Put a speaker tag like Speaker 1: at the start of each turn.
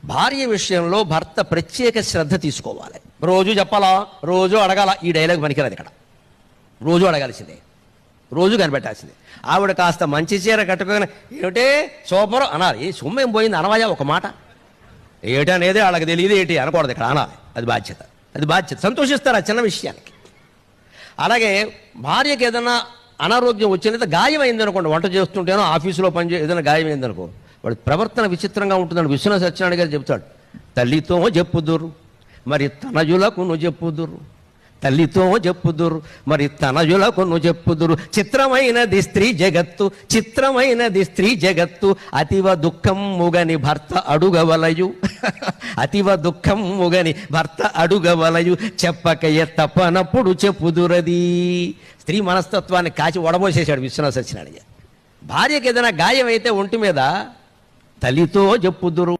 Speaker 1: భార్య విషయంలో భర్త ప్రత్యేక శ్రద్ధ తీసుకోవాలి. రోజు చెప్పాలా, రోజు అడగాల. ఈ డైలాగ్ పనికిరాదు ఇక్కడ. రోజు అడగాల్సిందే, రోజు కనిపెట్టాల్సిందే. ఆవిడ కాస్త మంచి చీర కట్టుకొని ఏమిటే సూపర్ అనాలి. ఏ సొమ్మేం పోయింది అనవాయా ఒక మాట. ఏమిటి అనేది వాళ్ళకి తెలియదు, ఏంటి అనకూడదు ఇక్కడ, అనాలి. అది బాధ్యత, అది బాధ్యత. సంతోషిస్తారు ఆ చిన్న విషయానికి. అలాగే భార్యకి ఏదైనా అనారోగ్యం వచ్చినది, గాయం అయిందనుకోండి, వంట చేస్తుంటేనో ఆఫీసులో ఏదైనా గాయం అయిందనుకో, వాడి ప్రవర్తన విచిత్రంగా ఉంటుందని విశ్వనాథ సత్యనారాయణ గారు చెప్తాడు. తల్లితో చెప్పుదురు మరి తనజులకు నువ్వు చెప్పుదురు, తల్లితో చెప్పుదురు మరి తనజులకు నువ్వు చెప్పుదురు. చిత్రమైనది స్త్రీ జగత్తు, చిత్రమైనది స్త్రీ జగత్తు. అతివ దుఃఖం ముగని భర్త అడుగవలయు, అతివ దుఃఖం ముగని భర్త అడుగవలయు. చెప్పకయ్య తప్పనప్పుడు చెప్పుదురది. స్త్రీ మనస్తత్వాన్ని కాచి వడబోసేశాడు విశ్వనాథ సత్యనారాయణ గారు. భార్యకి ఏదైనా గాయం అయితే ఒంటి మీద తల్లితో చెప్పుదురు.